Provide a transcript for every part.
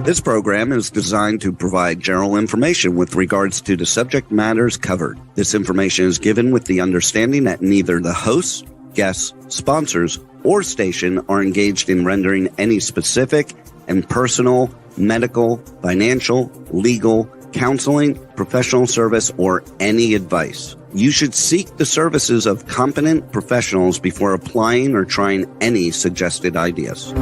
This program is designed to provide general information with regards to the subject matters covered. This information is given with the understanding that neither the hosts, guests, sponsors, or station are engaged in rendering any specific and personal, medical, financial, legal, counseling, professional service, or any advice. You should seek the services of competent professionals before applying or trying any suggested ideas.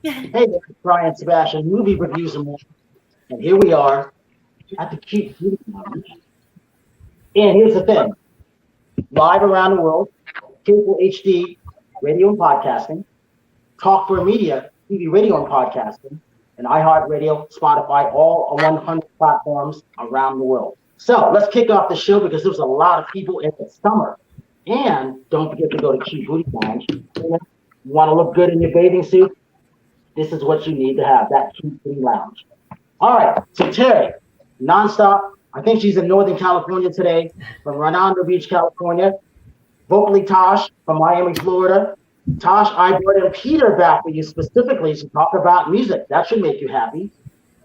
Hey, this is Brian Sebastian, movie reviews and more. And here we are at the Cute Beauty Lounge. And here's the thing. Live around the world, Cable HD, radio and podcasting, Talk for Media, TV, radio and podcasting, and iHeartRadio, Spotify, all on 100 platforms around the world. So let's kick off the show because there's a lot of people in the summer. And don't forget to go to Cute Beauty Lounge. You want to look good in your bathing suit? This is what you need to have, that Cute Beauty Lounge. All right, so Terry, nonstop. I think she's in Northern California today, from Redondo Beach, California. Vocally Tosh from Miami, Florida. Tosh, I brought in Peter back for you specifically to talk about music. That should make you happy.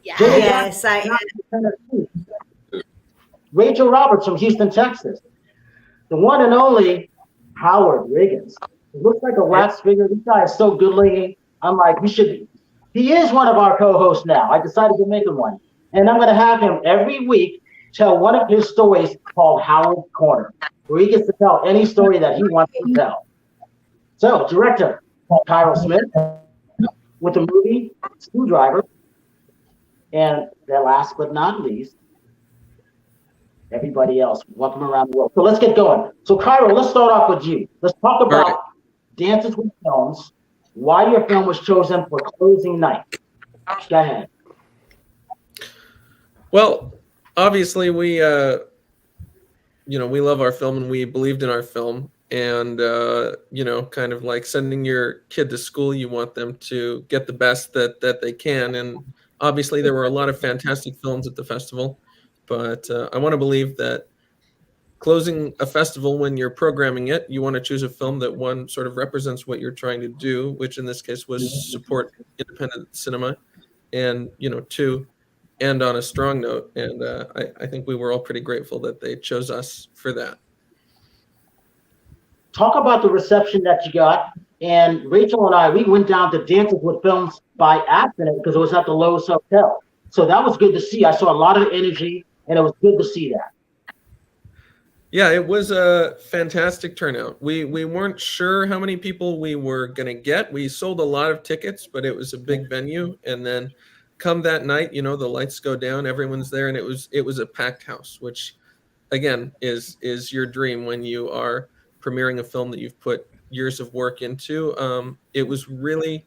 Yes, I am. Rachel Roberts from Houston, Texas. The one and only Howard Wiggins. It looks like a wax figure. This guy is so good looking. I'm like, we should be. He is one of our co-hosts now. I decided to make him one. And I'm going to have him every week tell one of his stories called Howard's Corner, where he gets to tell any story that he wants to tell. So, director Kyrell Smith with the movie Screwdriver. And then last but not least, everybody else. Welcome around the world. So let's get going. So Kyrell, let's start off with you. Let's talk about Dances with Films. Why your film was chosen for closing night. Go ahead. Well, obviously we love our film and we believed in our film, and kind of like sending your kid to school, you want them to get the best that they can. And obviously there were a lot of fantastic films at the festival, but I want to believe that closing a festival, when you're programming it, you want to choose a film that, one, sort of represents what you're trying to do, which in this case was support independent cinema, and two, end on a strong note. And I think we were all pretty grateful that they chose us for that. Talk about the reception that you got. And Rachel and I, we went down to Dances with Films by accident because it was at the Lowe's Hotel. So that was good to see. I saw a lot of energy, and it was good to see that. Yeah, it was a fantastic turnout. We weren't sure how many people we were going to get. We sold a lot of tickets, but it was a big venue. And then come that night, the lights go down, everyone's there, and it was a packed house, which again is your dream when you are premiering a film that you've put years of work into. It was really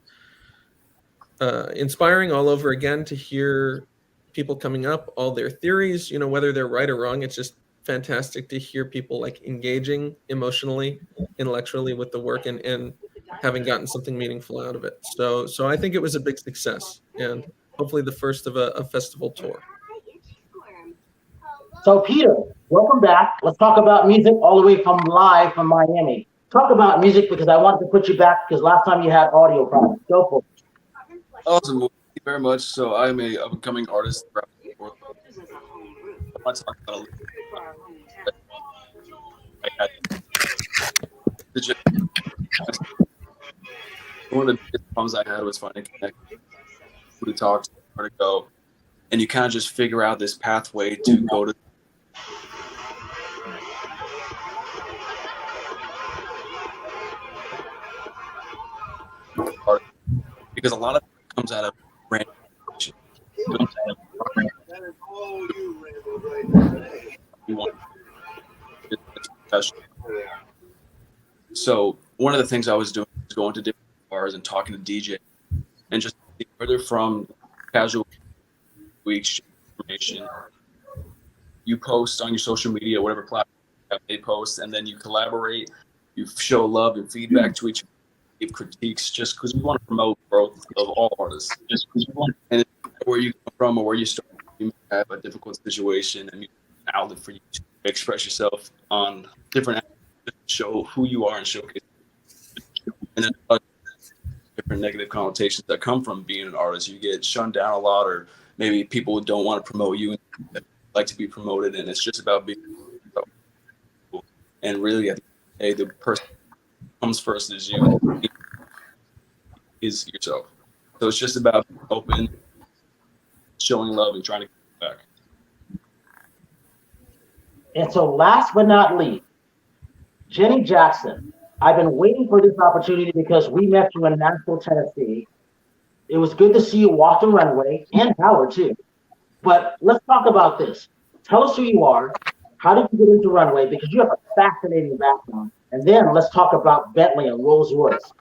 inspiring all over again to hear people coming up, all their theories, whether they're right or wrong. It's just fantastic to hear people like engaging emotionally, intellectually with the work and having gotten something meaningful out of it. So I think it was a big success, and hopefully the first of a festival tour. So Peter, welcome back. Let's talk about music all the way from live from Miami. Talk about music because I wanted to put you back because last time you had audio problems. Go for it. Awesome. Well, thank you very much. So I'm a upcoming artist. I want to talk about one of the biggest problems I had was finding connection, who to talk to, where to go, and you kind of just figure out this pathway to go to. Because a lot of it comes out of random. one of the things I was doing was going to different bars and talking to DJ and just where they're from, casual exchange information. You post on your social media, whatever platform they post, and then you collaborate, you show love and feedback to each other, give critiques, just because we want to promote growth of all artists. Just because we want, and where you come from or where you start, you may have a difficult situation and an outlet for you to express yourself on different avenues, show who you are and showcase. And then different negative connotations that come from being an artist. You get shunned down a lot, or maybe people don't want to promote you and like to be promoted, and it's just about being. And really, at the end of the day, the person who comes first is you, is yourself. So it's just about being open, showing love, and trying to get back. And so last but not least, Jenny Jackson. I've been waiting for this opportunity because we met you in Nashville, Tennessee. It was good to see you walk the runway, and Howard too. But let's talk about this. Tell us who you are. How did you get into runway? Because you have a fascinating background. And then let's talk about Bentley and Rolls Royce.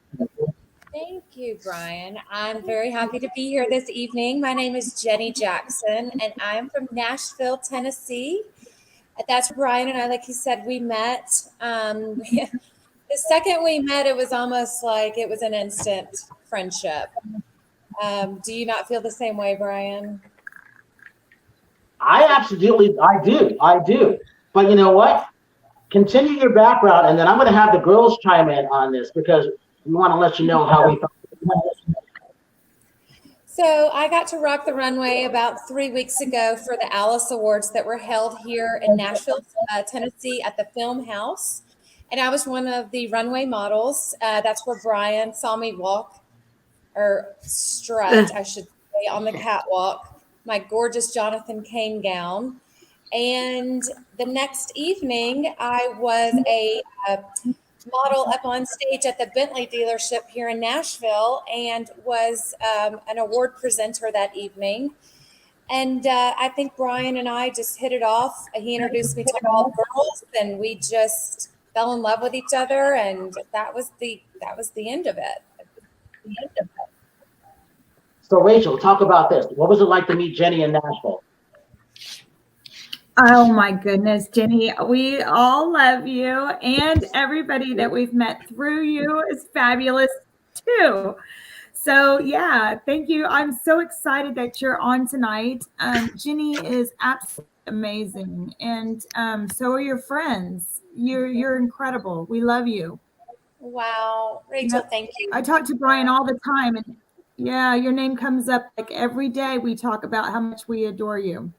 Thank you, Brian. I'm very happy to be here this evening. My name is Jenny Jackson, and I'm from Nashville, Tennessee. That's where Brian and I, like you said, we met. The second we met, it was almost like it was an instant friendship. Do you not feel the same way, Brian? I do. But you know what? Continue your background, and then I'm going to have the girls chime in on this because we want to let you know how we felt. So I got to rock the runway about 3 weeks ago for the Alice Awards that were held here in Nashville, Tennessee at the Film House. And I was one of the runway models. That's where Brian saw me walk, or strut, I should say, on the catwalk, my gorgeous Jonathan Cain gown. And the next evening, I was a model up on stage at the Bentley dealership here in Nashville and was an award presenter that evening. And I think Brian and I just hit it off. He introduced me to all the girls, and we just fell in love with each other, and that was the end of it. So Rachel, talk about this. What was it like to meet Jenny in Nashville? Oh my goodness, Jenny, we all love you, and everybody that we've met through you is fabulous too. So yeah, thank you. I'm so excited that you're on tonight. Jenny is absolutely amazing, and so are your friends. You're incredible. We love you. Wow, Rachel, thank you. I talk to Brian all the time, and yeah, your name comes up like every day. We talk about how much we adore you.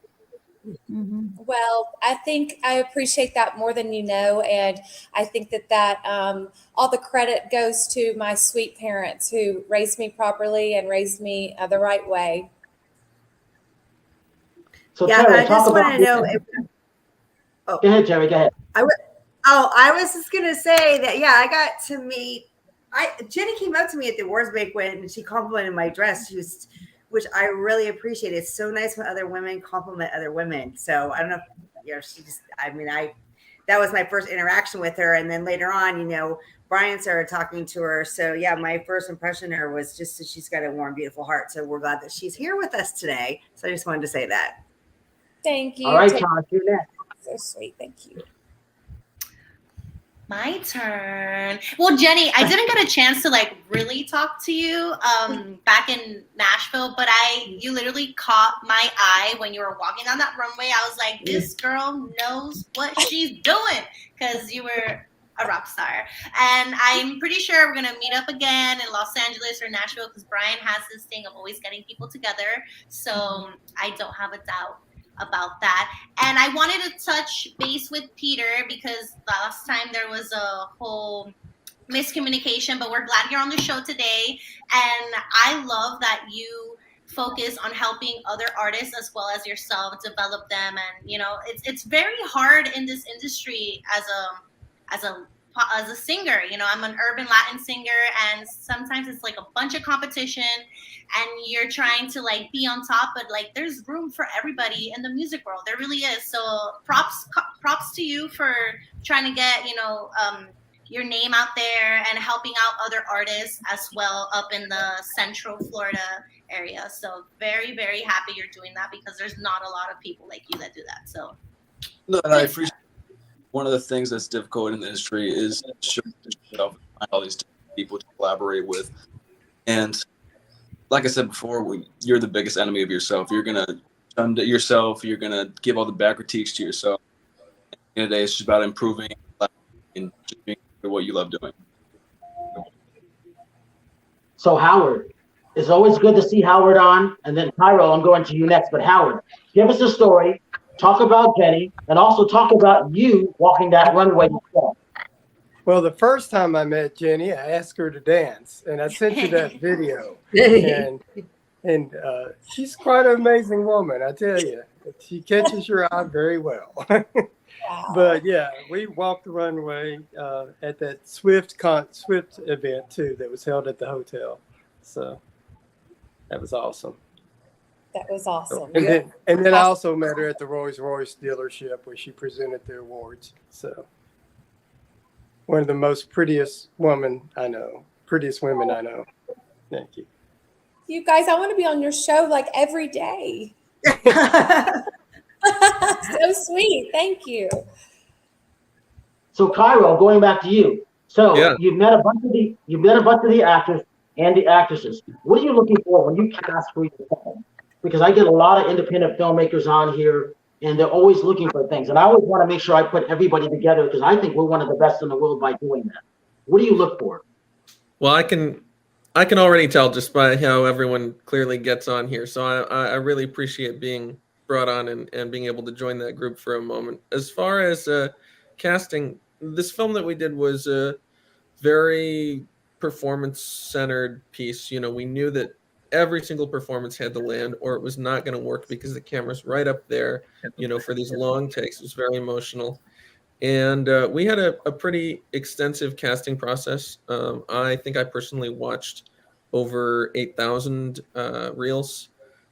Mm-hmm. Well, I think I appreciate that more than you know, and I think that all the credit goes to my sweet parents who raised me properly and raised me the right way. So yeah, Terry, I just want to know. Go ahead, Terry. Go ahead. I was just gonna say that. Yeah, I got to meet. Jenny came up to me at the awards banquet and she complimented my dress. Which I really appreciate. It's so nice when other women compliment other women. So I don't know if, that was my first interaction with her. And then later on, Brian started talking to her. So yeah, my first impression of her was just that she's got a warm, beautiful heart. So we're glad that she's here with us today. So I just wanted to say that. Thank you. All right, Todd, you're next. So sweet. Thank you. My turn. Well, Jenny, I didn't get a chance to really talk to you back in Nashville, but you literally caught my eye when you were walking down that runway. I was like, this girl knows what she's doing, because you were a rock star. And I'm pretty sure we're gonna meet up again in Los Angeles or Nashville, because Brian has this thing of always getting people together. So I don't have a doubt about that. And I wanted to touch base with Peter because last time there was a whole miscommunication, but we're glad you're on the show today. And I love that you focus on helping other artists as well as yourself develop them. And it's very hard in this industry as a singer. I'm an urban Latin singer, and sometimes it's like a bunch of competition and you're trying to be on top, but there's room for everybody in the music world. There really is. So props to you for trying to get your name out there and helping out other artists as well up in the Central Florida area. So very, very happy you're doing that because there's not a lot of people like you that do that. So No, and I appreciate one of the things that's difficult in the industry is showing yourself and find all these different people to collaborate with. And like I said before, you're the biggest enemy of yourself. You're going to shun yourself. You're going to give all the bad critiques to yourself. At the end of the day, it's just about improving and just being what you love doing. So Howard, it's always good to see Howard on. And then Cairo, I'm going to you next. But Howard, give us a story. Talk about Jenny, and also talk about you walking that runway yourself. Well, the first time I met Jenny, I asked her to dance, and I sent you that video. And she's quite an amazing woman, I tell you. She catches your eye very well. But yeah, we walked the runway at that Swift event too that was held at the hotel. So that was awesome. That was awesome. And then I also met her at the Rolls-Royce dealership where she presented the awards. So one of the most prettiest women I know. Thank you. You guys, I want to be on your show like every day. So sweet. Thank you. So Cairo, going back to you. So Yeah. you've met a bunch of the actors and the actresses. What are you looking for when you cast for your film? Because I get a lot of independent filmmakers on here, and they're always looking for things. And I always want to make sure I put everybody together because I think we're one of the best in the world by doing that. What do you look for? Well, I can already tell just by how everyone clearly gets on here. So I really appreciate being brought on and being able to join that group for a moment. As far as casting, this film that we did was a very performance-centered piece. You know, we knew that every single performance had to land or it was not going to work because the camera's right up there, you know, for these long takes. It was very emotional. And we had a pretty extensive casting process. I think I personally watched over 8,000 reels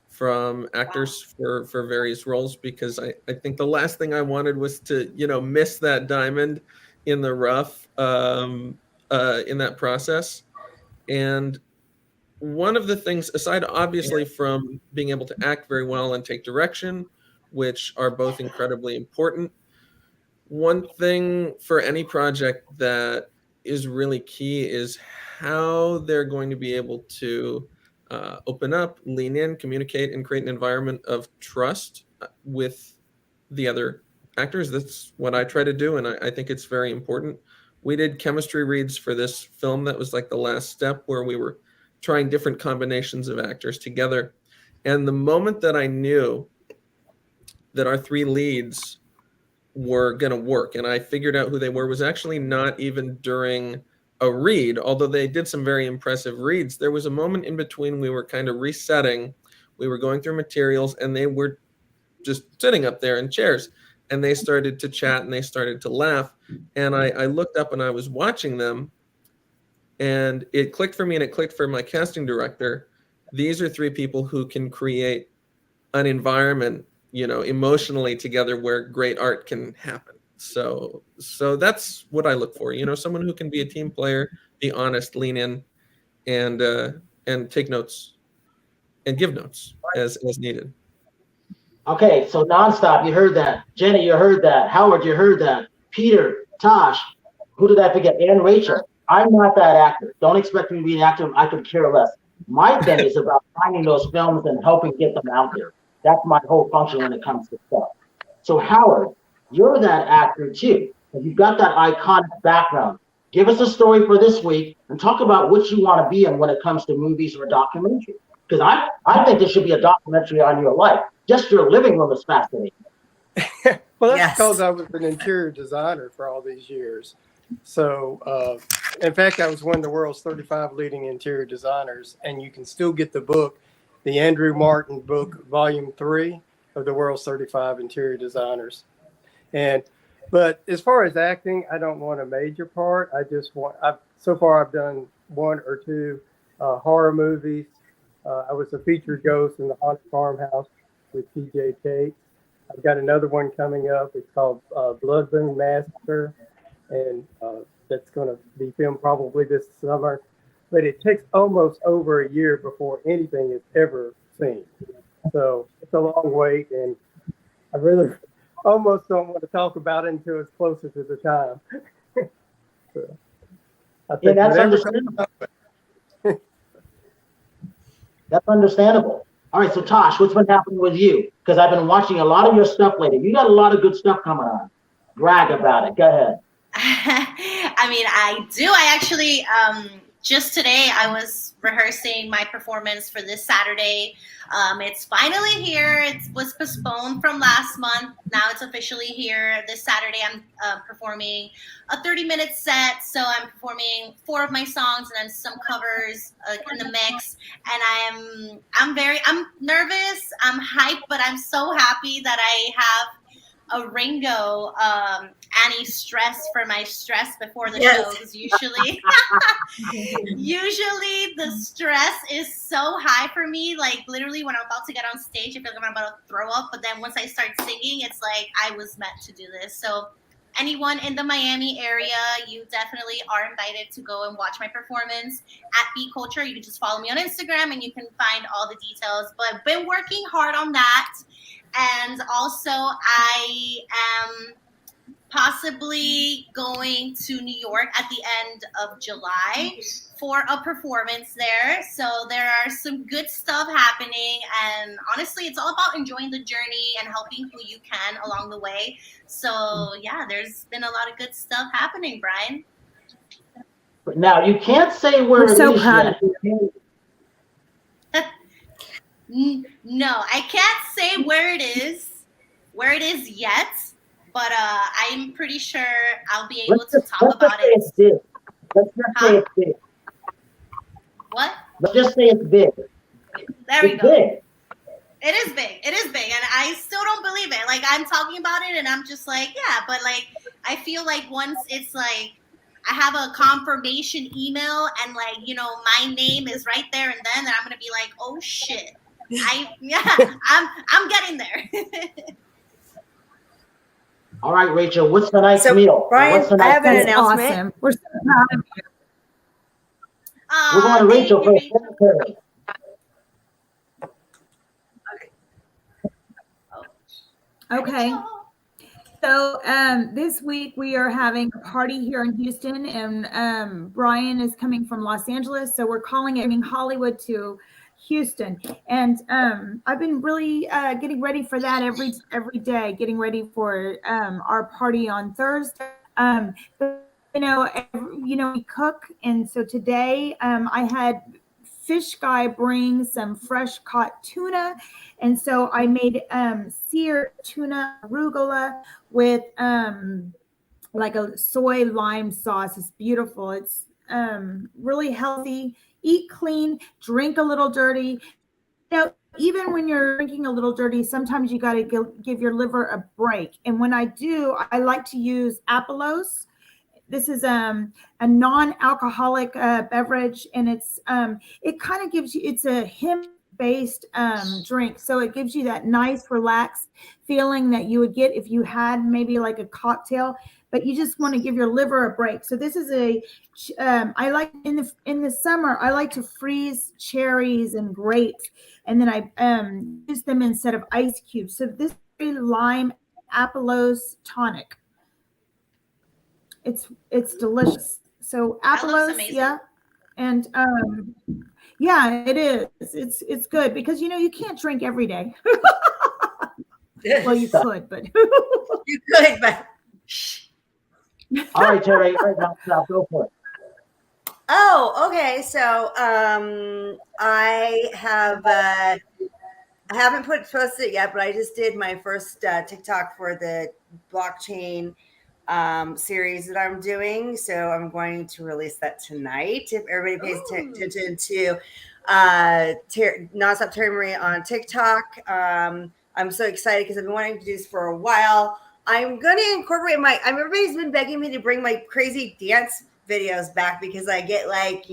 from actors for various roles because I think the last thing I wanted was to, you know, miss that diamond in the rough in that process. And one of the things, aside obviously from being able to act very well and take direction, which are both incredibly important, one thing for any project that is really key is how they're going to be able to open up, lean in, communicate, and create an environment of trust with the other actors. That's what I try to do, and I think it's very important. We did chemistry reads for this film. That was like the last step where we were trying different combinations of actors together. And the moment that I knew that our three leads were going to work and I figured out who they were was actually not even during a read, although they did some very impressive reads. There was a moment in between we were kind of resetting. We were going through materials and they were just sitting up there in chairs and they started to chat and they started to laugh. And I looked up and I was watching them and it clicked for me and it clicked for my casting director. These are three people who can create an environment, you know, emotionally together where great art can happen. So that's what I look for, you know, someone who can be a team player, be honest, lean in, and take notes and give notes as needed. Okay, so nonstop, you heard that. Jenny, you heard that. Howard, you heard that. Peter, Tosh, who did I forget? And Rachel. I'm not that actor. Don't expect me to be an actor. I could care less. My thing is about finding those films and helping get them out there. That's my whole function when it comes to stuff. So Howard, you're that actor too. And you've got that iconic background. Give us a story for this week and talk about what you want to be in when it comes to movies or documentary. Because I think there should be a documentary on your life. Just your living room is fascinating. Well, that's because I was an interior designer for all these years. So, in fact, I was one of the world's 35 leading interior designers, and you can still get the book, the Andrew Martin book, Volume 3 of the world's 35 interior designers. But as far as acting, I don't want a major part. So far I've done one or two horror movies. I was a featured ghost in the Haunted Farmhouse with T.J. Tate. I've got another one coming up. It's called Blood Moon Massacre. And that's going to be filmed probably this summer. But it takes almost over a year before anything is ever seen. So it's a long wait, and I really almost don't want to talk about it until it's closer to the time. So, I think that's understandable. That's understandable. All right, so Tosh, what's been happening with you? Because I've been watching a lot of your stuff lately. You got a lot of good stuff coming on. Brag about it. Go ahead. I mean, I do. I actually, just today, I was rehearsing my performance for this Saturday. It's finally here. It was postponed from last month. Now it's officially here. This Saturday, I'm performing a 30-minute set. So I'm performing 4 of my songs and then some covers in the mix. And I'm nervous. I'm hyped, but I'm so happy that I have a Ringo anti-stress for my stress before the show, because usually the stress is so high for me. Like literally when I'm about to get on stage, I feel like I'm about to throw up. But then once I start singing, it's like I was meant to do this. So anyone in the Miami area, you definitely are invited to go and watch my performance at Beat Culture. You can just follow me on Instagram and you can find all the details. But I've been working hard on that. And also, I am possibly going to New York at the end of July for a performance there. So there are some good stuff happening. And honestly, it's all about enjoying the journey and helping who you can along the way. So yeah, there's been a lot of good stuff happening, Brian. Now, you can't say where We're so proud of you. No, I can't say where it is yet, but I'm pretty sure I'll be able to talk about it. Let's just say it's big. What? Let's just say it's big. There we It's go. big. It is big. It is big, and I still don't believe it. Like I'm talking about it, and I'm just like, yeah, but like I feel like once it's like I have a confirmation email, and like my name is right there, and then I'm gonna be like, oh shit. I'm getting there. All right, Rachel, what's tonight's meal? Brian, what's tonight's I have an meal? announcement. Awesome. We're so proud of you. We're going to Rachel first. Okay. So this week we are having a party here in Houston, and Brian is coming from Los Angeles, so we're calling it Hollywood to Houston. And I've been really getting ready for that every day, getting ready for our party on Thursday. But, we cook, and so today I had Fish Guy bring some fresh caught tuna, and so I made seared tuna arugula with like a soy lime sauce. It's beautiful. It's really healthy. Eat clean, drink a little dirty. Even when you're drinking a little dirty, sometimes you got to give your liver a break. And when I do, I like to use Apolos. This is a non-alcoholic beverage, and it kind of gives you, it's a hemp-based drink, so it gives you that nice, relaxed feeling that you would get if you had maybe like a cocktail, but you just want to give your liver a break. So this is I like in the summer, I like to freeze cherries and grapes, and then I use them instead of ice cubes. So this is lime Apolos tonic. It's delicious. So Apolos, yeah, and yeah, it is. It's good because you can't drink every day. Well, you could, but you could, but. All right, Terry. All right, now go for it. Oh, okay. So I haven't posted it yet, but I just did my first TikTok for the blockchain series that I'm doing. So I'm going to release that tonight. If everybody pays attention to Nonstop Terry Marie on TikTok. I'm so excited because I've been wanting to do this for a while. I'm going to incorporate everybody's been begging me to bring my crazy dance videos back because I get like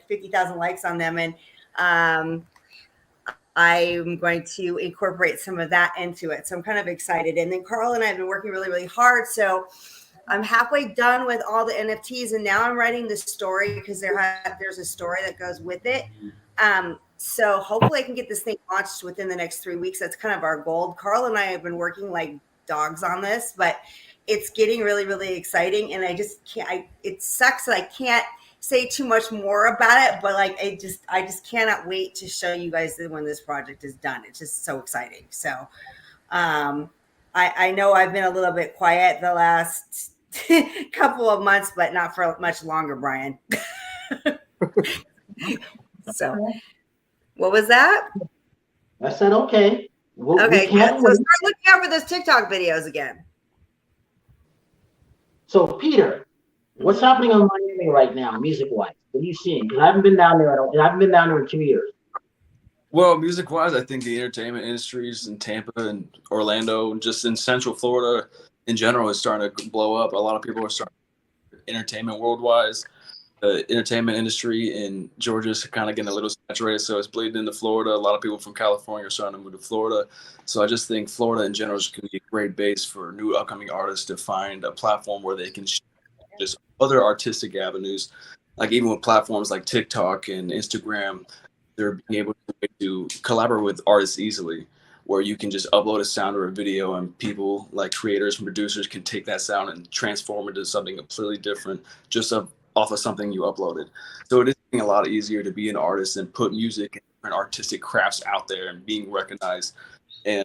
50,000 likes on them. And I'm going to incorporate some of that into it. So I'm kind of excited. And then Carl and I have been working really, really hard. So I'm halfway done with all the NFTs, and now I'm writing the story because there's a story that goes with it. So hopefully I can get this thing launched within the next 3 weeks. That's kind of our goal. Carl and I have been working like dogs on this, but it's getting really, really exciting. And I just can't, it sucks that I can't say too much more about it, but like, I just cannot wait to show you guys when this project is done. It's just so exciting. So, I know I've been a little bit quiet the last couple of months, but not for much longer, Brian. So, what was that? I said, okay. Okay, good. So start looking out for those TikTok videos again. So, Peter, what's happening in Miami right now, music-wise? What are you seeing? Because I haven't been down there. I haven't been down there in 2 years. Well, music-wise, I think the entertainment industries in Tampa and Orlando, and just in Central Florida in general, is starting to blow up. A lot of people are starting entertainment world-wise. The entertainment industry in Georgia is kind of getting a little saturated, so it's bleeding into Florida. A lot of people from California are starting to move to Florida. So I just think Florida in general is going to be a great base for new upcoming artists to find a platform where they can just other artistic avenues. Like even with platforms like TikTok and Instagram, they're being able to collaborate with artists easily, where you can just upload a sound or a video and people like creators and producers can take that sound and transform it into something completely different just off of something you uploaded. So it is getting a lot easier to be an artist and put music and different artistic crafts out there and being recognized. And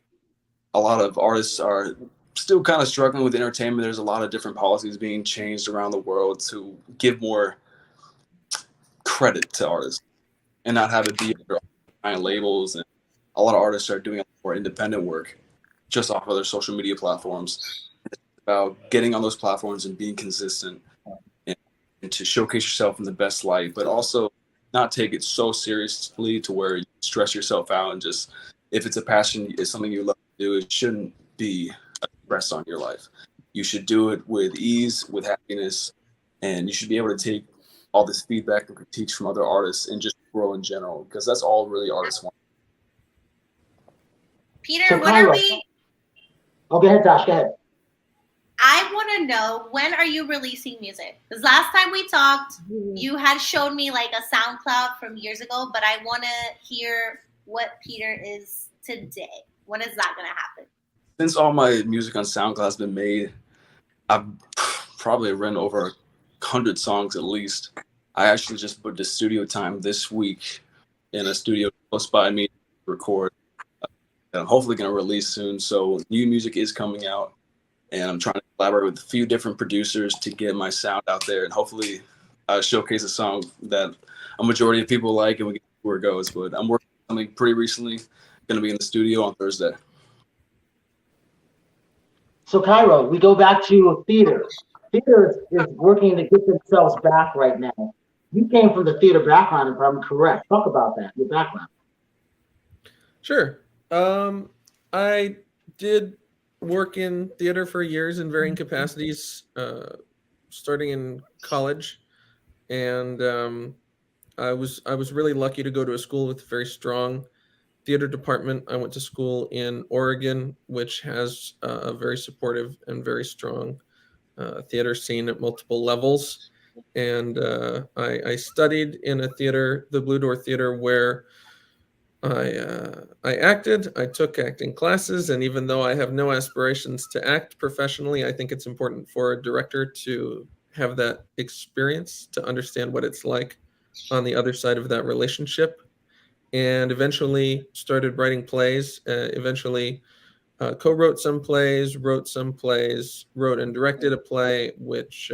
a lot of artists are still kind of struggling with entertainment. There's a lot of different policies being changed around the world to give more credit to artists and not have it be under labels. And a lot of artists are doing more independent work just off of their social media platforms. It's about getting on those platforms and being consistent and to showcase yourself in the best light, but also not take it so seriously to where you stress yourself out. And just, if it's a passion, it's something you love to do, it shouldn't be a stress on your life. You should do it with ease, with happiness, and you should be able to take all this feedback and critiques from other artists and just grow in general, because that's all really artists want. Peter, So when are we? Oh, go ahead, Josh. Go ahead. I want to know, when are you releasing music? Because last time we talked, you had showed me like a SoundCloud from years ago, but I want to hear what Peter is today. When is that going to happen? Since all my music on SoundCloud has been made, I've probably written over 100 songs at least. I actually just put the studio time this week in a studio close by me to record. I'm hopefully going to release soon. So new music is coming out, and I'm trying to collaborate with a few different producers to get my sound out there and hopefully showcase a song that a majority of people like, and we get where it goes. But I'm working on something pretty recently. Going to be in the studio on Thursday. So Cairo, we go back to theater. Theater is working to get themselves back right now. You came from the theater background, if I'm correct. Talk about that, your background. Sure. I did work in theater for years in varying capacities, starting in college, and I was really lucky to go to a school with a very strong theater department. I went to school in Oregon, which has a very supportive and very strong theater scene at multiple levels. And I studied in a theater, the Blue Door Theater, where I acted. I took acting classes, and even though I have no aspirations to act professionally, I think it's important for a director to have that experience, to understand what it's like on the other side of that relationship. And eventually started writing plays, eventually co-wrote some plays, wrote some plays, wrote and directed a play, which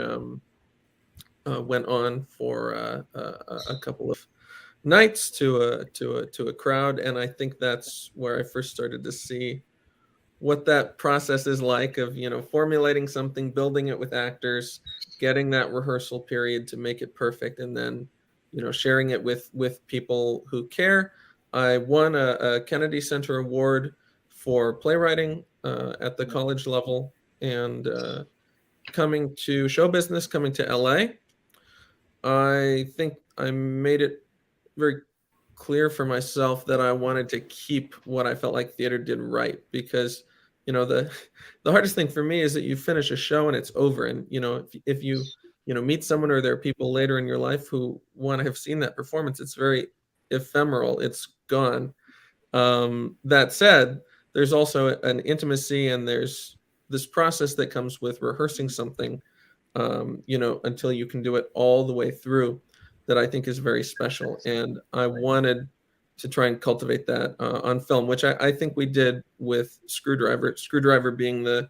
went on for a couple of nights to a crowd. And I think that's where I first started to see what that process is like of, formulating something, building it with actors, getting that rehearsal period to make it perfect, and then, sharing it with people who care. I won a Kennedy Center Award for playwriting at the college level, and coming to show business, coming to LA, I think I made it very clear for myself that I wanted to keep what I felt like theater did right, because the hardest thing for me is that you finish a show and it's over. And, if you, meet someone or there are people later in your life who want to have seen that performance, it's very ephemeral. It's gone. That said, there's also an intimacy, and there's this process that comes with rehearsing something, until you can do it all the way through, that I think is very special. And I wanted to try and cultivate that on film, which I think we did with Screwdriver being the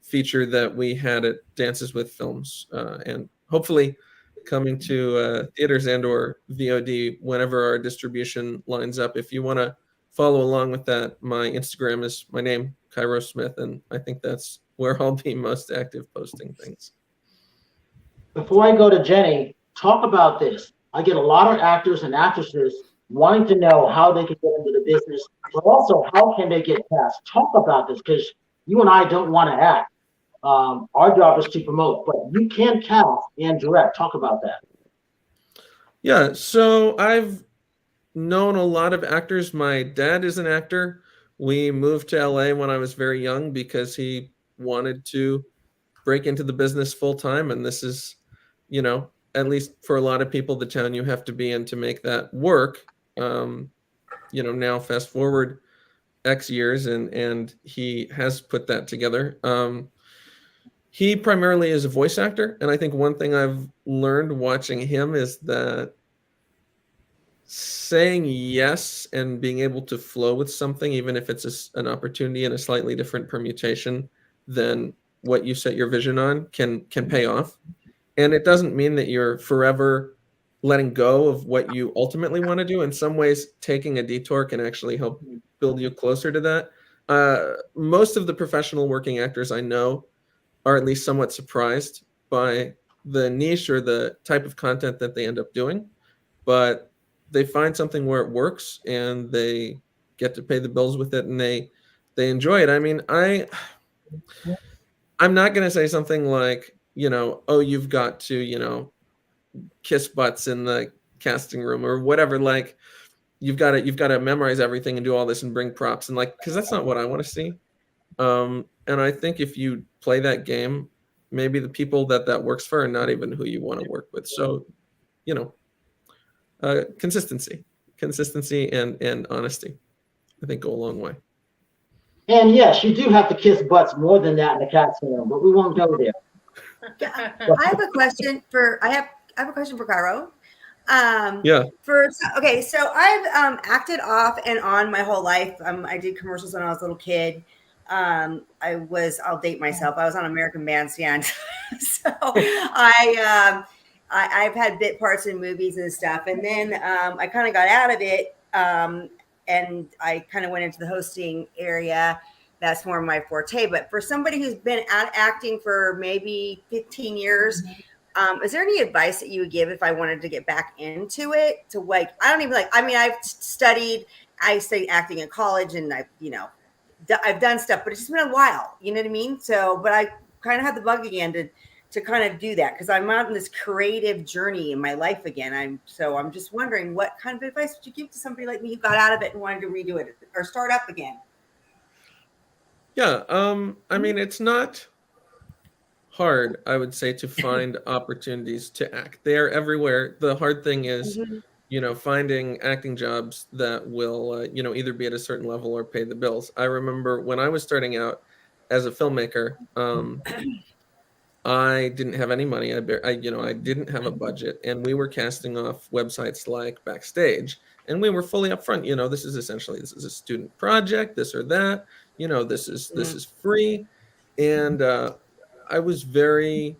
feature that we had at Dances with Films, and hopefully coming to theaters and or VOD whenever our distribution lines up. If you want to follow along with that, my Instagram is my name, Cairo Smith, and I think that's where I'll be most active posting things. Before I go to Jenny, talk about this. I get a lot of actors and actresses wanting to know how they can get into the business, but also how can they get cast. Talk about this, because you and I don't want to act. Our job is to promote, but you can cast and direct. Talk about that. Yeah, so I've known a lot of actors. My dad is an actor. We moved to LA when I was very young because he wanted to break into the business full time. And this is, at least for a lot of people, the town you have to be in to make that work. Now fast forward X years, and he has put that together. He primarily is a voice actor. And I think one thing I've learned watching him is that saying yes and being able to flow with something, even if it's an opportunity in a slightly different permutation than what you set your vision on, can pay off. And it doesn't mean that you're forever letting go of what you ultimately want to do. In some ways, taking a detour can actually help build you closer to that. Most of the professional working actors I know are at least somewhat surprised by the niche or the type of content that they end up doing, but they find something where it works and they get to pay the bills with it, and they enjoy it. I mean, I'm not going to say something like, oh, you've got to, kiss butts in the casting room or whatever. Like, you've got to memorize everything and do all this and bring props, and because that's not what I want to see. And I think if you play that game, maybe the people that works for are not even who you want to work with. So, consistency and honesty, I think, go a long way. And yes, you do have to kiss butts more than that in the casting room, but we won't go there. I have a question for Cairo. Yeah. So I've acted off and on my whole life. I did commercials when I was a little kid. I'll date myself. I was on American Bandstand. So I've had bit parts in movies and stuff. And then I kind of got out of it. And I kind of went into the hosting area. That's more my forte. But for somebody who's been acting for maybe 15 years, is there any advice that you would give if I wanted to get back into it? I've studied acting in college, and I've done stuff, but it's just been a while, you know what I mean? So, but I kind of had the bug again to kind of do that, because I'm on this creative journey in my life again. I'm just wondering, what kind of advice would you give to somebody like me who got out of it and wanted to redo it or start up again? Yeah. I mean, it's not hard, I would say, to find opportunities to act. They are everywhere. The hard thing is, finding acting jobs that will, either be at a certain level or pay the bills. I remember when I was starting out as a filmmaker, I didn't have any money. I didn't have a budget, and we were casting off websites like Backstage, and we were fully upfront. This is a student project, this or that. This is free, and I was very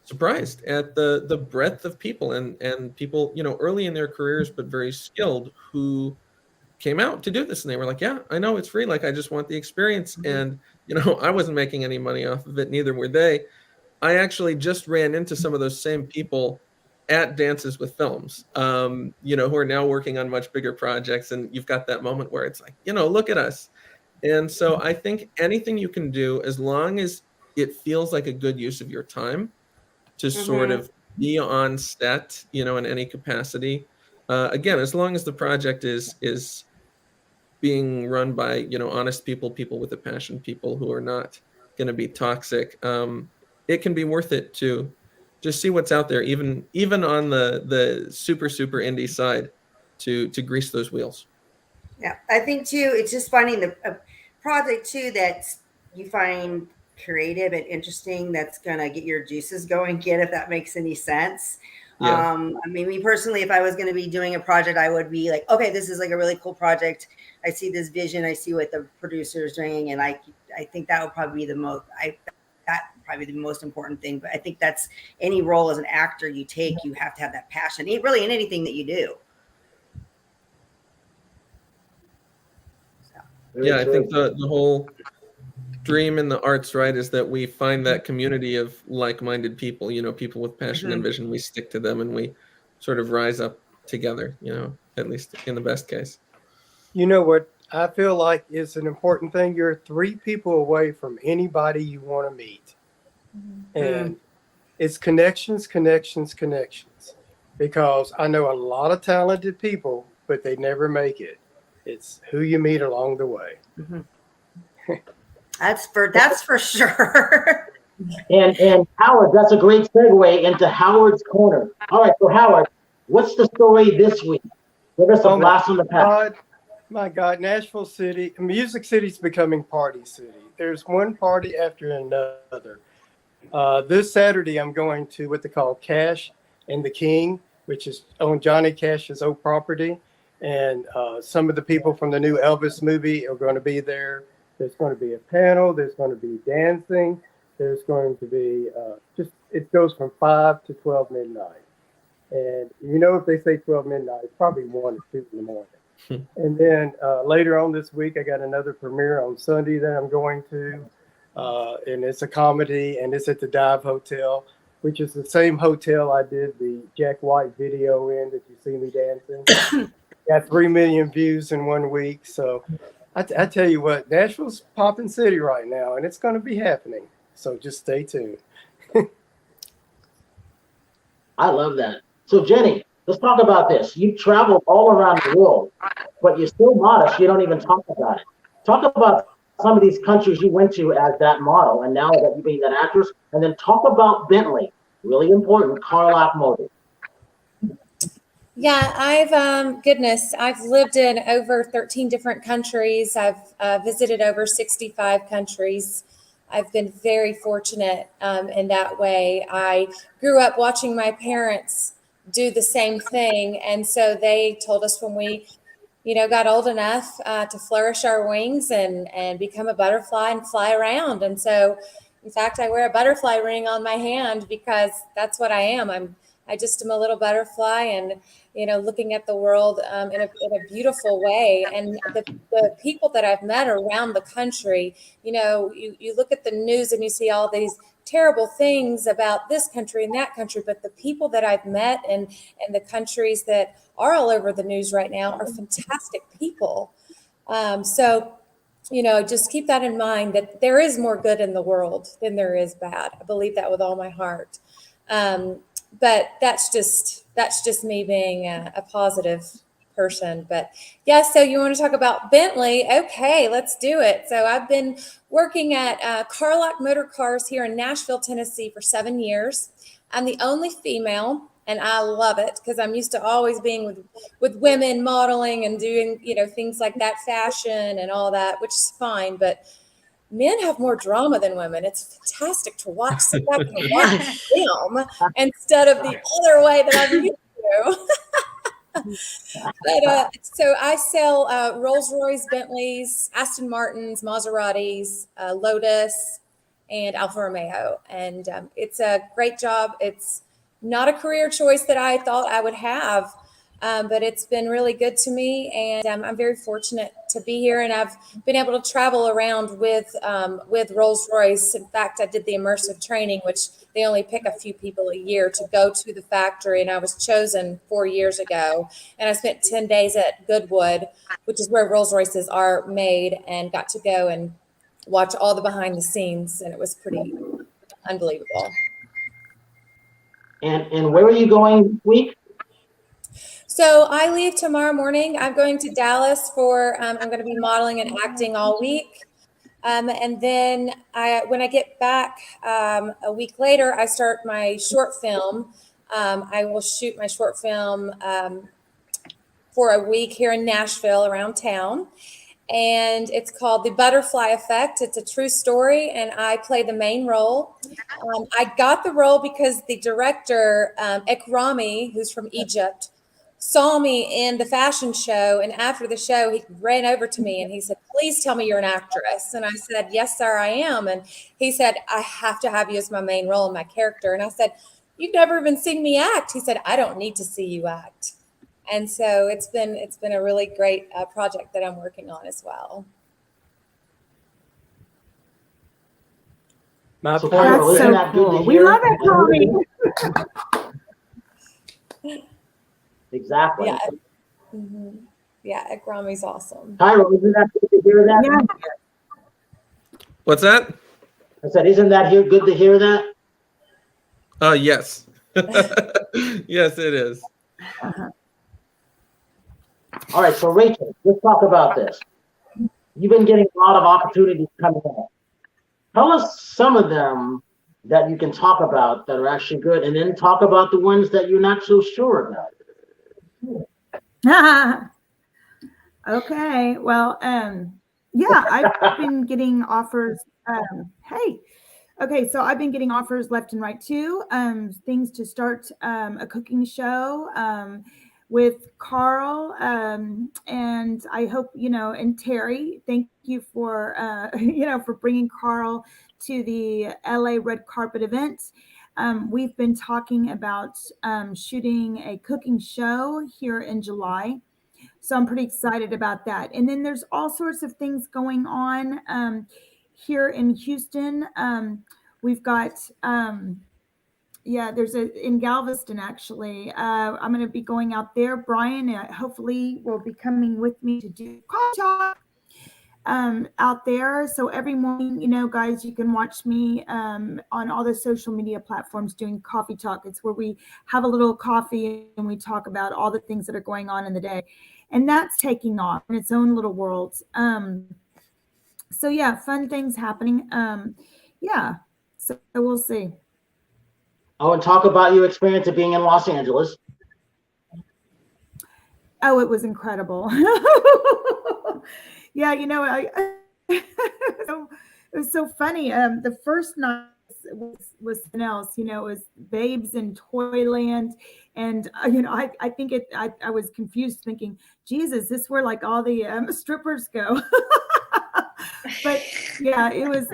surprised at the breadth of people and people, early in their careers, but very skilled, who came out to do this. And they were like, yeah, I know it's free. Like, I just want the experience. And, I wasn't making any money off of it. Neither were they. I actually just ran into some of those same people at Dances with Films, who are now working on much bigger projects. And you've got that moment where it's like, look at us. And so I think anything you can do, as long as it feels like a good use of your time, to sort of be on set, in any capacity. Again, as long as the project is being run by, you know, honest people, people with a passion, people who are not going to be toxic, it can be worth it to just see what's out there, even on the super indie side, to grease those wheels. Yeah, I think too, it's just finding a project too that you find creative and interesting, that's gonna get your juices going again, if that makes any sense. Yeah. I mean, me personally, if I was gonna be doing a project, I would be like, okay, this is like a really cool project. I see this vision, I see what the producer is doing, and I think that would probably be the most important thing. But I think that's any role as an actor you take, you have to have that passion, really in anything that you do. Yeah, I think the whole dream in the arts, right, is that we find that community of like-minded people, you know, people with passion and vision. We stick to them and we sort of rise up together, you know, at least in the best case. You know what I feel like is an important thing? You're 3 people away from anybody you want to meet. And it's connections, because I know a lot of talented people, but they never make it. It's who you meet along the way. That's for sure. And Howard, that's a great segue into Howard's Corner. All right, so Howard, what's the story this week? Give us a blast from the past. My God, Nashville City, Music City's becoming party city. There's one party after another. This Saturday, I'm going to what they call Cash and the King, which is on Johnny Cash's old property. And some of the people from the new Elvis movie are going to be there. There's going to be a panel. There's going to be dancing. There's going to be it goes from 5 to 12 midnight. And you know, if they say 12 midnight, it's probably 1 or 2 in the morning. And then later on this week, I got another premiere on Sunday that I'm going to. And it's a comedy, and it's at the Dive Hotel, which is the same hotel I did the Jack White video in that you see me dancing. Got 3 million views in 1 week. So I tell you what, Nashville's popping city right now, and it's going to be happening. So just stay tuned. I love that. So Jenny, let's talk about this. You've traveled all around the world, but you're still modest. You don't even talk about it. Talk about some of these countries you went to as that model, and now that you're being that actress, and then talk about Bentley, really important, Carlac Motors. Yeah, I've lived in over 13 different countries. I've visited over 65 countries. I've been very fortunate in that way. I grew up watching my parents do the same thing. And so they told us when we, got old enough to flourish our wings and become a butterfly and fly around. And so, in fact, I wear a butterfly ring on my hand because that's what I am. I just am a little butterfly and, looking at the world in a beautiful way. And the people that I've met around the country, you look at the news and you see all these terrible things about this country and that country, but the people that I've met and the countries that are all over the news right now are fantastic people. So, just keep that in mind, that there is more good in the world than there is bad. I believe that with all my heart. But that's just me being a positive person. But yeah, so you want to talk about Bentley? Okay, let's do it. So I've been working at Carlac Motor Cars here in Nashville, Tennessee for 7 years. I'm the only female, and I love it because I'm used to always being with women modeling and doing, things like that, fashion and all that, which is fine. But men have more drama than women. It's fantastic to sit back and watch film instead of the other way that I'm used to. But so I sell Rolls Royce, Bentleys, Aston Martins, Maseratis, Lotus, and Alfa Romeo. And it's a great job. It's not a career choice that I thought I would have, but it's been really good to me. And I'm very fortunate to be here. And I've been able to travel around with Rolls Royce. In fact, I did the immersive training, which they only pick a few people a year to go to the factory. And I was chosen 4 years ago. And I spent 10 days at Goodwood, which is where Rolls Royces are made, and got to go and watch all the behind the scenes. And it was pretty unbelievable. And where are you going this week? So I leave tomorrow morning. I'm going to Dallas for, I'm going to be modeling and acting all week. And then when I get back a week later, I start my short film. I will shoot my short film for a week here in Nashville around town. And it's called The Butterfly Effect. It's a true story, and I play the main role. I got the role because the director, Ekrami, who's from Egypt, saw me in the fashion show, and after the show, he ran over to me and he said, "Please tell me you're an actress." And I said, "Yes, sir, I am." And he said, "I have to have you as my main role in my character." And I said, "You've never even seen me act." He said, "I don't need to see you act." And so it's been a really great project that I'm working on as well. My So, point. Carol, That's isn't so that good to cool. We hear? love it, Tommy. Exactly. Yeah. Mm-hmm. Yeah, Ekrami's awesome. Cairo, isn't that good to hear that? Yeah. What's that? I said, isn't that good to hear that? Yes. Yes, it is. All right, so Rachel, let's talk about this. You've been getting a lot of opportunities coming up. Tell us some of them that you can talk about that are actually good, and then talk about the ones that you're not so sure about. Okay. Well, yeah, I've been getting offers. Okay, so I've been getting offers left and right too. Things to start a cooking show with Carl, and I hope and Terry. Thank you for for bringing Carl to the LA red carpet event. We've been talking about shooting a cooking show here in July. So I'm pretty excited about that. And then there's all sorts of things going on here in Houston. We've got, there's in Galveston, actually. I'm going to be going out there. Brian, hopefully, will be coming with me to do coffee talk out there. So every morning, guys, you can watch me on all the social media platforms doing coffee talk. It's where we have a little coffee and we talk about all the things that are going on in the day. And that's taking off in its own little world. So yeah, fun things happening. So we'll see. Oh, and talk about your experience of being in Los Angeles. Oh, it was incredible. Yeah, it was so funny. The first night was something else. It was Babes in Toyland, and I think I was confused, thinking, Jesus, this is where like all the strippers go. But yeah, it was.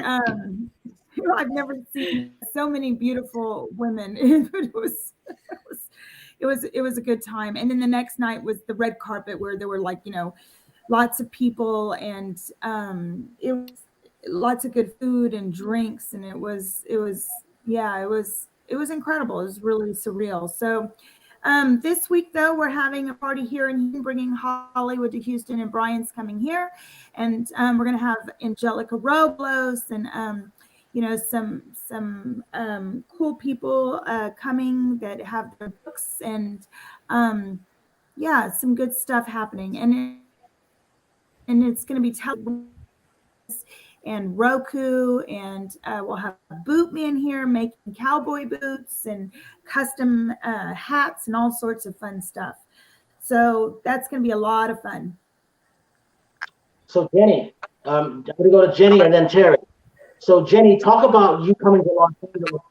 I've never seen so many beautiful women. It was a good time. And then the next night was the red carpet, where there were like lots of people, and it was lots of good food and drinks, and it was incredible. It was really surreal. So this week, though, we're having a party here in Houston, bringing Hollywood to Houston, and Brian's coming here, and we're gonna have Angelica Robles and some cool people coming that have their books, and some good stuff happening, and it's going to be and Roku, and we'll have Bootman here making cowboy boots and custom hats and all sorts of fun stuff. So that's going to be a lot of fun. So Jenny, I'm going to go to Jenny and then Terry. So Jenny, talk about you coming to Los Angeles.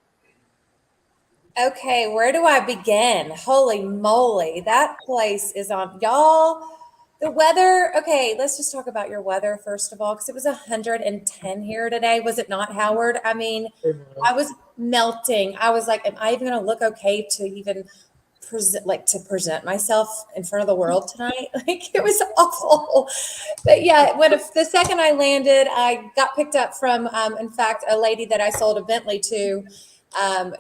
Okay, where do I begin? Holy moly, that place is on, y'all. The weather, okay, let's just talk about your weather first of all, because it was 110 here today. Was it not, Howard? I mean, I was melting. I was like, am I even going to look okay to even present myself in front of the world tonight? Like, it was awful. But yeah, the second I landed, I got picked up from, in fact, a lady that I sold a Bentley to.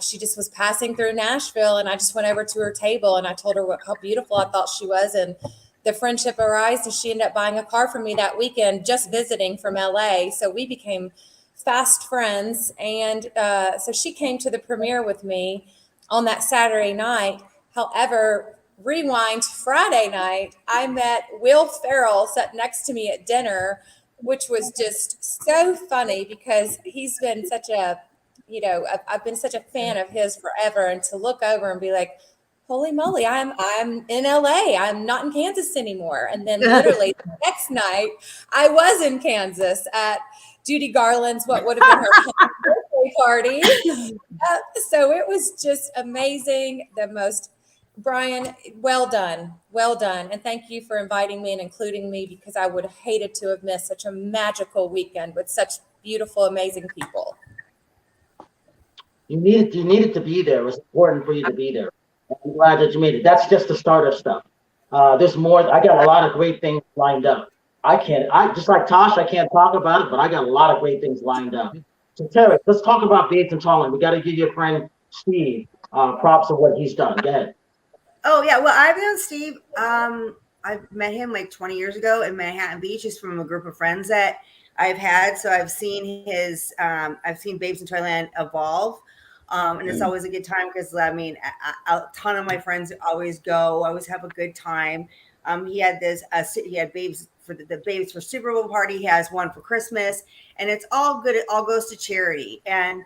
She just was passing through Nashville, and I just went over to her table and I told her how beautiful I thought she was, and the friendship arose, and she ended up buying a car from me that weekend, just visiting from LA. So we became fast friends, and so she came to the premiere with me on that Saturday night. However, rewind Friday night, I met Will Ferrell sat next to me at dinner, which was just so funny because he's been such a, I've been such a fan of his forever, and to look over and be like, holy moly, I'm in LA. I'm not in Kansas anymore. And then literally the next night, I was in Kansas at Judy Garland's, what would have been her birthday party. So it was just amazing. Brian, well done. Well done. And thank you for inviting me and including me, because I would have hated to have missed such a magical weekend with such beautiful, amazing people. You needed to be there. It was important for you to be there. I'm glad that you made it. That's just the start of stuff. There's more. I got a lot of great things lined up. I just like Tosh, I can't talk about it, but I got a lot of great things lined up. So Terry, let's talk about Babes in Toyland. We got to give your friend Steve props of what he's done. Go ahead. Oh yeah, well I've known Steve. I've met him like 20 years ago in Manhattan Beach. He's from a group of friends that I've had. So I've seen I've seen Babes in Toyland evolve. And it's always a good time because I mean, a ton of my friends always go, always have a good time. He had he had Babes for the Babes for Super Bowl party. He has one for Christmas, and it's all good. It all goes to charity. And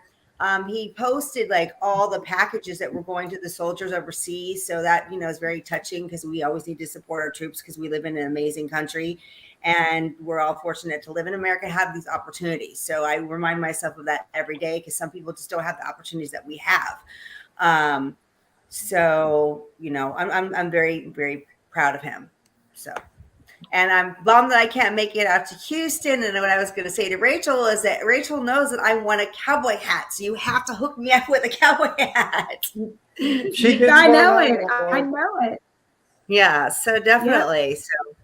he posted like all the packages that were going to the soldiers overseas. So that, is very touching because we always need to support our troops because we live in an amazing country. And we're all fortunate to live in America and have these opportunities. So I remind myself of that every day because some people just don't have the opportunities that we have. So, I'm very, very proud of him. So, and I'm bummed that I can't make it out to Houston. And what I was going to say to Rachel is that Rachel knows that I want a cowboy hat. So you have to hook me up with a cowboy hat. I know it. Yeah, so definitely. Yep. So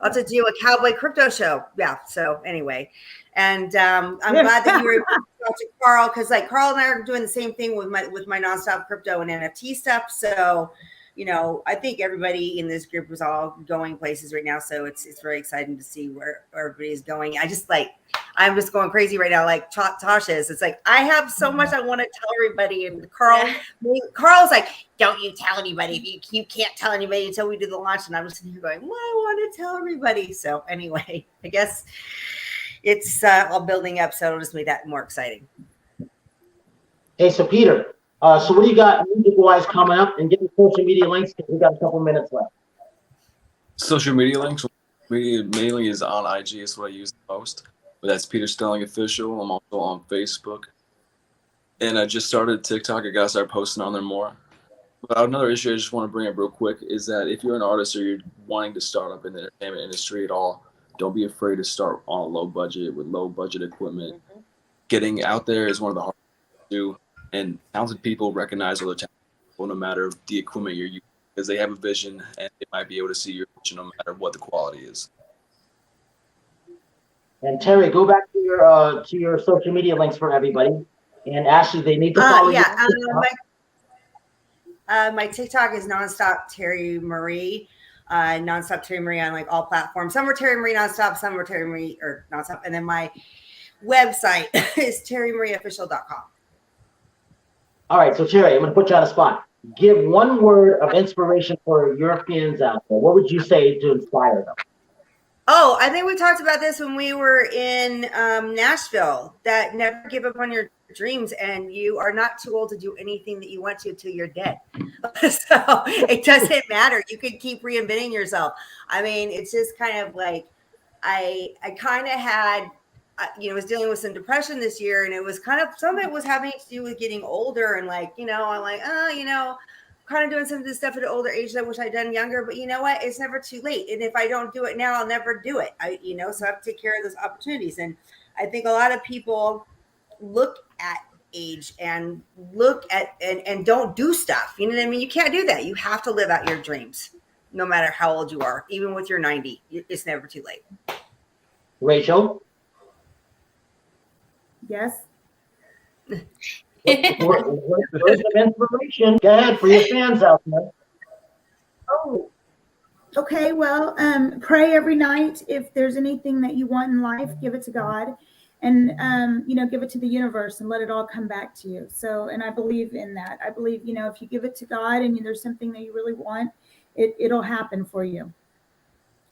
I'll have to do a cowboy crypto show. Yeah. So anyway, and I'm glad that you were able to talk to Carl, because like Carl and I are doing the same thing with my nonstop crypto and NFT stuff. So, I think everybody in this group is all going places right now. So it's very exciting to see where everybody's going. I'm just going crazy right now. Like Tasha is. It's like I have so much I want to tell everybody. And Carl's like, don't you tell anybody. If you can't tell anybody until we do the launch. And I'm just sitting here going, well, I want to tell everybody. So anyway, I guess it's all building up. So it'll just make that more exciting. Hey, so Peter, so what do you got music-wise coming up? And get the social media links because we got a couple minutes left. Social media links mainly is on IG. Is what I use the most. But that's Peter Stelling Official. I'm also on Facebook. And I just started TikTok. I got to start posting on there more. But another issue I just want to bring up real quick is that if you're an artist or you're wanting to start up in the entertainment industry at all, don't be afraid to start on a low budget with low budget equipment. Mm-hmm. Getting out there is one of the hardest things to do. And talented people recognize other talented people no matter the equipment you're using, because they have a vision and they might be able to see your vision no matter what the quality is. And Terry, go back to your social media links for everybody. And Ashley, they need to follow you. My TikTok is nonstop Terry Marie. Nonstop Terry Marie on like all platforms. Some are Terry Marie nonstop, some are Terry Marie or nonstop. And then my website is terrymarieofficial.com. All right, so Terry, I'm going to put you on a spot. Give one word of inspiration for your fans out there. What would you say to inspire them? Oh, I think we talked about this when we were in Nashville, that never give up on your dreams, and you are not too old to do anything that you want to until you're dead. So it doesn't matter. You can keep reinventing yourself. I mean, it's just kind of like I kind of had, was dealing with some depression this year, and it was kind of, some of it was having to do with getting older and like, I'm like, kind of doing some of this stuff at an older age that I wish I'd done younger, but you know what? It's never too late. And if I don't do it now, I'll never do it. So I have to take care of those opportunities. And I think a lot of people look at age and look at, and don't do stuff. You know what I mean? You can't do that. You have to live out your dreams, no matter how old you are. Even with your 90, it's never too late. Rachel? Yes. Words of inspiration. Go ahead for your fans out there. Oh, okay. Well, pray every night. If there's anything that you want in life, give it to God, and give it to the universe, and let it all come back to you. So, and I believe in that. I believe, if you give it to God and there's something that you really want, It'll happen for you.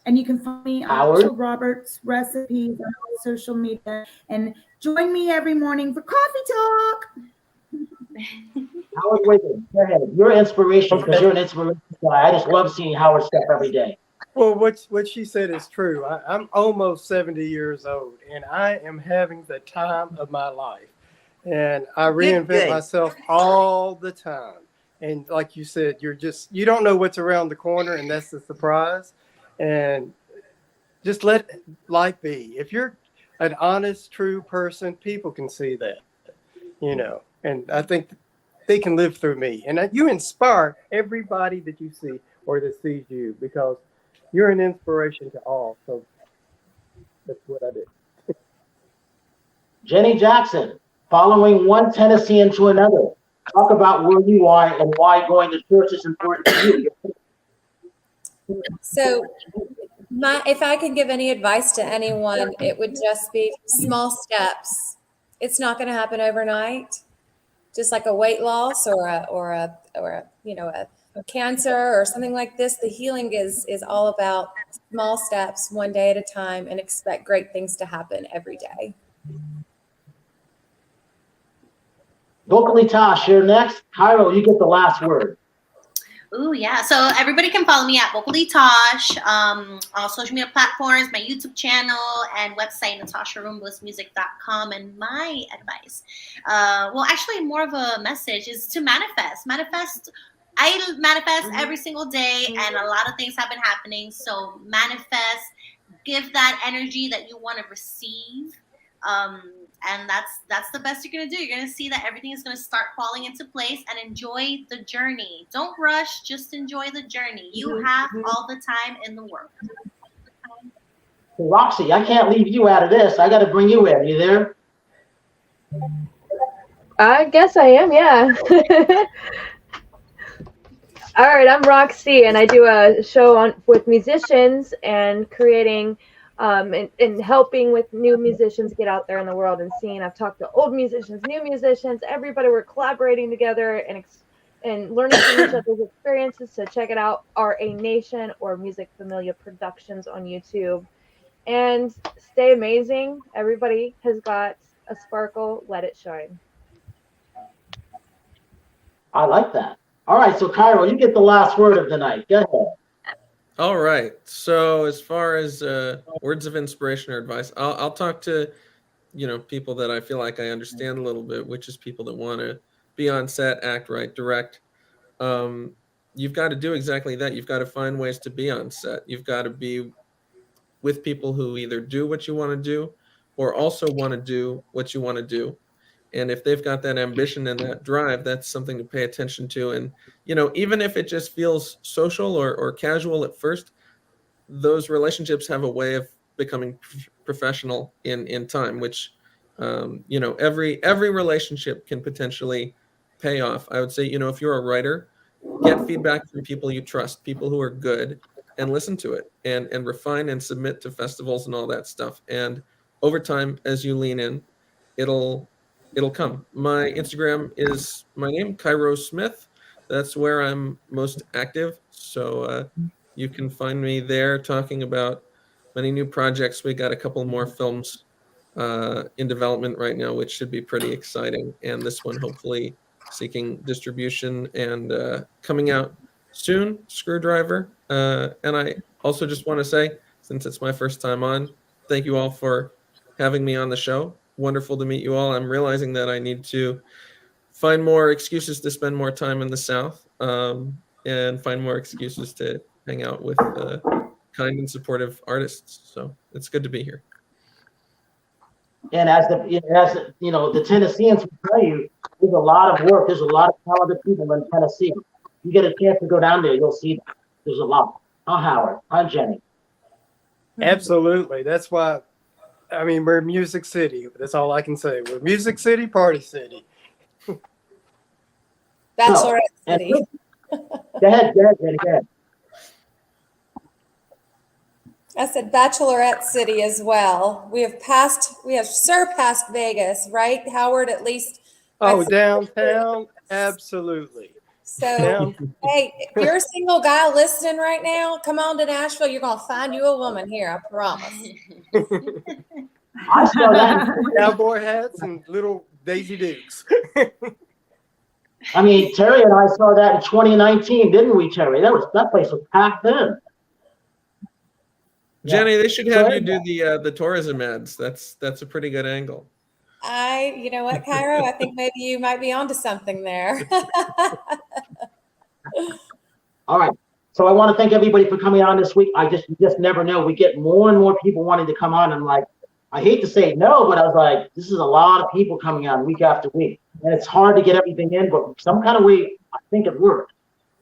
And you can find me on Howard? Rachel Roberts Recipes on social media, and join me every morning for coffee talk. Howard Wiggins, go ahead. Your inspiration, because you're an inspiration guy. I just love seeing Howard step every day. Well, what she said is true. I'm almost 70 years old, and I am having the time of my life. And I reinvent myself all the time. And like you said, you don't know what's around the corner, and that's the surprise. And just let life be. If you're an honest, true person, people can see that, and I think they can live through me. And you inspire everybody that you see or that sees you, because you're an inspiration to all. So that's what I did. Jenny Jackson, following one Tennessean to another. Talk about where you are and why going to church is important to you. So if I can give any advice to anyone, it would just be small steps. It's not going to happen overnight. Just like a weight loss or a cancer or something like this, the healing is all about small steps, one day at a time, and expect great things to happen every day. Vocally Tosh, you're next. Cairo, you get the last word. Ooh, yeah. So everybody can follow me at Vocally Tosh on social media platforms, my YouTube channel, and website, natasharumblessmusic.com. And my advice, well, actually more of a message, is to manifest. I manifest every single day, and a lot of things have been happening. So manifest, give that energy that you want to receive. And that's the best you're going to do. You're going to see that everything is going to start falling into place, and enjoy the journey. Don't rush, just enjoy the journey. You have all the time in the world. Roxy, I can't leave you out of this. I got to bring you in. You there? I guess I am, yeah. All right, I'm Roxy, and I do a show with musicians and creating and helping with new musicians get out there in the world and seeing. I've talked to old musicians, new musicians, everybody. We're collaborating together and learning from each other's experiences. So check it out, RA Nation or Music Familia Productions on YouTube. And stay amazing. Everybody has got a sparkle. Let it shine. I like that. All right, so Cairo, you get the last word of the night. Go ahead. All right. So as far as words of inspiration or advice, I'll talk to, people that I feel like I understand a little bit, which is people that want to be on set, act right, direct. You've got to do exactly that. You've got to find ways to be on set. You've got to be with people who either do what you want to do or also want to do what you want to do. And if they've got that ambition and that drive, that's something to pay attention to. And, even if it just feels social or casual at first, those relationships have a way of becoming professional in time, which, every relationship can potentially pay off. I would say, if you're a writer, get feedback from people you trust, people who are good, and listen to it and refine and submit to festivals and all that stuff. And over time, as you lean in, it'll come. My Instagram is my name, Cairo Smith. That's where I'm most active. So you can find me there talking about many new projects. We got a couple more films in development right now, which should be pretty exciting. And this one hopefully seeking distribution and coming out soon, Screwdriver. And I also just want to say, since it's my first time on, thank you all for having me on the show. Wonderful to meet you all. I'm realizing that I need to find more excuses to spend more time in the South and find more excuses to hang out with kind and supportive artists. So it's good to be here. And as the Tennesseans will tell you, there's a lot of work. There's a lot of talented people in Tennessee. You get a chance to go down there, you'll see that. There's a lot. Huh, Howard? Huh, Jenny? Absolutely. That's why, we're Music City. That's all I can say. We're Music City, Party City. Bachelorette City. Go ahead, Jenny, go ahead. I said Bachelorette City as well. We have surpassed Vegas, right, Howard? At least. Oh, downtown, absolutely. So, hey, if you're a single guy listening right now, come on to Nashville. You're going to find you a woman here, I promise. I saw that. Cowboy hats and little Daisy Dukes. I mean, Terry and I saw that in 2019, didn't we, Terry? That place was packed then. Jenny, they should have you do the tourism ads. That's a pretty good angle. You know what, Cairo? I think maybe you might be onto something there. All right. So I want to thank everybody for coming on this week. You just never know. We get more and more people wanting to come on. And like, I hate to say no, but I was like, this is a lot of people coming on week after week. And it's hard to get everything in, but some kind of way, I think it worked.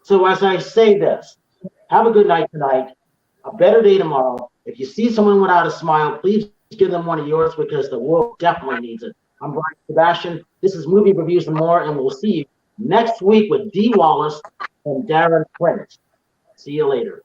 So as I say this, have a good night tonight, a better day tomorrow. If you see someone without a smile, please give them one of yours because the world definitely needs it. I'm Brian Sebastian. This is Movie Reviews and More, and we'll see you next week with Dee Wallace and Darren Prince. See you later.